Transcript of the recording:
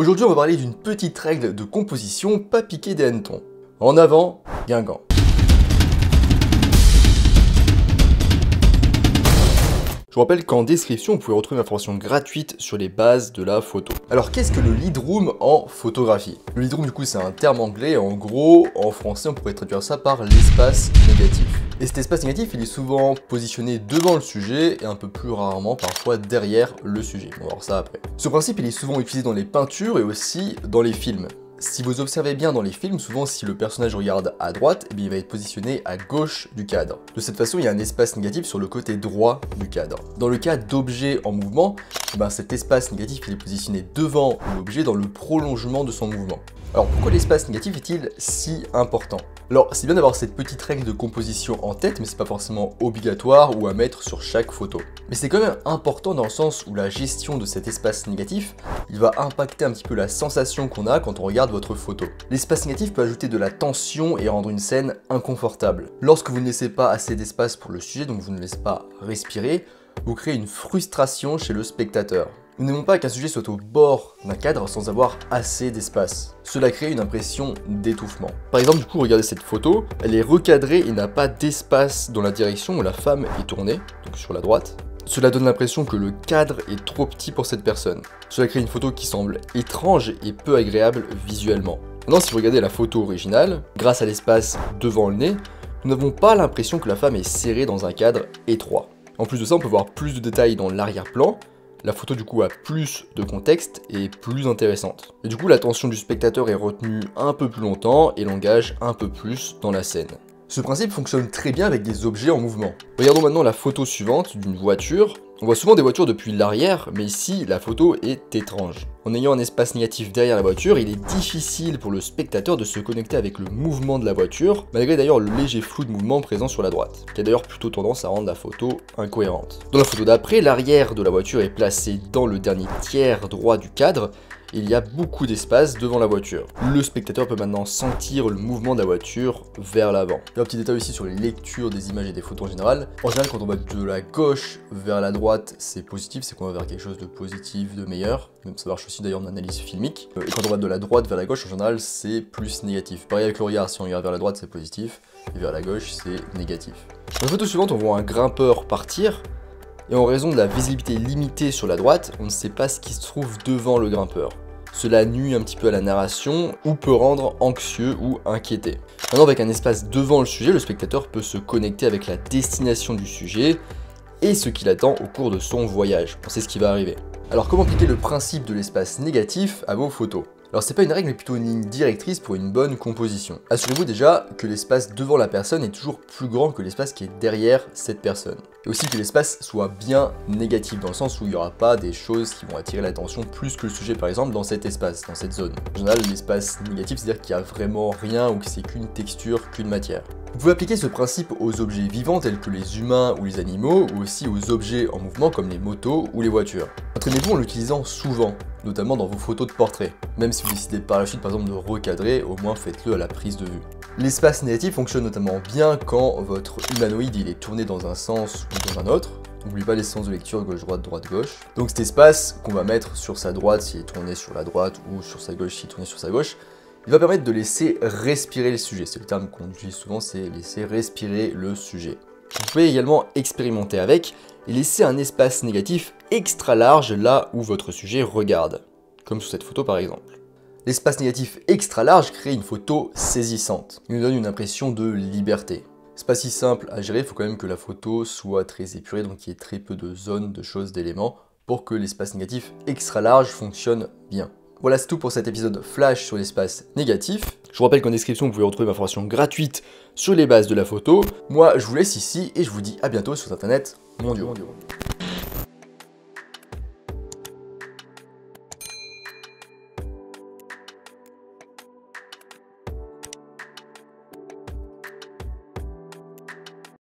Aujourd'hui, on va parler d'une petite règle de composition pas piquée des hannetons. En avant, Guingamp. Je vous rappelle qu'en description, vous pouvez retrouver une information gratuite sur les bases de la photo. Alors, qu'est-ce que le lead room en photographie? Le lead room, du coup, c'est un terme anglais. En gros, en français, on pourrait traduire ça par l'espace négatif. Et cet espace négatif, il est souvent positionné devant le sujet et un peu plus rarement, parfois, derrière le sujet. On va voir ça après. Ce principe, il est souvent utilisé dans les peintures et aussi dans les films. Si vous observez bien dans les films, souvent si le personnage regarde à droite, il va être positionné à gauche du cadre. De cette façon, il y a un espace négatif sur le côté droit du cadre. Dans le cas d'objets en mouvement, cet espace négatif il est positionné devant l'objet dans le prolongement de son mouvement. Alors pourquoi l'espace négatif est-il si important? Alors c'est bien d'avoir cette petite règle de composition en tête, mais c'est pas forcément obligatoire ou à mettre sur chaque photo. Mais c'est quand même important dans le sens où la gestion de cet espace négatif, il va impacter un petit peu la sensation qu'on a quand on regarde votre photo. L'espace négatif peut ajouter de la tension et rendre une scène inconfortable. Lorsque vous ne laissez pas assez d'espace pour le sujet, donc vous ne laissez pas respirer, vous créez une frustration chez le spectateur. Nous n'aimons pas qu'un sujet soit au bord d'un cadre sans avoir assez d'espace. Cela crée une impression d'étouffement. Par exemple, du coup, regardez cette photo, elle est recadrée et n'a pas d'espace dans la direction où la femme est tournée, donc sur la droite. Cela donne l'impression que le cadre est trop petit pour cette personne. Cela crée une photo qui semble étrange et peu agréable visuellement. Maintenant, si vous regardez la photo originale, grâce à l'espace devant le nez, nous n'avons pas l'impression que la femme est serrée dans un cadre étroit. En plus de ça, on peut voir plus de détails dans l'arrière-plan. La photo du coup a plus de contexte et est plus intéressante. Et du coup l'attention du spectateur est retenue un peu plus longtemps et l'engage un peu plus dans la scène. Ce principe fonctionne très bien avec des objets en mouvement. Regardons maintenant la photo suivante d'une voiture. On voit souvent des voitures depuis l'arrière, mais ici la photo est étrange. En ayant un espace négatif derrière la voiture, il est difficile pour le spectateur de se connecter avec le mouvement de la voiture, malgré d'ailleurs le léger flou de mouvement présent sur la droite, qui a d'ailleurs plutôt tendance à rendre la photo incohérente. Dans la photo d'après, l'arrière de la voiture est placé dans le dernier tiers droit du cadre, et il y a beaucoup d'espace devant la voiture. Le spectateur peut maintenant sentir le mouvement de la voiture vers l'avant. Il y a un petit détail aussi sur les lectures des images et des photos en général. En général, quand on va de la gauche vers la droite, c'est positif, c'est qu'on va vers quelque chose de positif, de meilleur. Même ça marche aussi d'ailleurs en analyse filmique. Et quand on va de la droite vers la gauche, en général, c'est plus négatif. Pareil avec le regard, si on regarde vers la droite, c'est positif, et vers la gauche, c'est négatif. Dans la photo suivante, on voit un grimpeur partir. Et en raison de la visibilité limitée sur la droite, on ne sait pas ce qui se trouve devant le grimpeur. Cela nuit un petit peu à la narration ou peut rendre anxieux ou inquiété. Maintenant, avec un espace devant le sujet, le spectateur peut se connecter avec la destination du sujet et ce qu'il attend au cours de son voyage. On sait ce qui va arriver. Alors comment appliquer le principe de l'espace négatif à vos photos? Alors c'est pas une règle mais plutôt une ligne directrice pour une bonne composition. Assurez-vous déjà que l'espace devant la personne est toujours plus grand que l'espace qui est derrière cette personne. Et aussi que l'espace soit bien négatif, dans le sens où il n'y aura pas des choses qui vont attirer l'attention plus que le sujet par exemple dans cet espace, dans cette zone. En général l'espace négatif c'est-à-dire qu'il n'y a vraiment rien ou que c'est qu'une texture, qu'une matière. Vous pouvez appliquer ce principe aux objets vivants tels que les humains ou les animaux, ou aussi aux objets en mouvement comme les motos ou les voitures. Entraînez-vous en l'utilisant souvent, notamment dans vos photos de portrait. Même si vous décidez par la suite par exemple de recadrer, au moins faites-le à la prise de vue. L'espace négatif fonctionne notamment bien quand votre humanoïde il est tourné dans un sens ou dans un autre. N'oubliez pas les sens de lecture gauche-droite, droite-gauche. Donc cet espace qu'on va mettre sur sa droite s'il est tourné sur la droite ou sur sa gauche s'il est tourné sur sa gauche, il va permettre de laisser respirer le sujet. C'est le terme qu'on utilise souvent, c'est laisser respirer le sujet. Vous pouvez également expérimenter avec et laisser un espace négatif extra large là où votre sujet regarde, comme sur cette photo par exemple. L'espace négatif extra large crée une photo saisissante. Il nous donne une impression de liberté. C'est pas si simple à gérer, il faut quand même que la photo soit très épurée, donc qu'il y ait très peu de zones, de choses, d'éléments, pour que l'espace négatif extra large fonctionne bien. Voilà, c'est tout pour cet épisode flash sur l'espace négatif. Je vous rappelle qu'en description, vous pouvez retrouver ma formation gratuite sur les bases de la photo. Moi, je vous laisse ici et je vous dis à bientôt sur Internet mondiaux.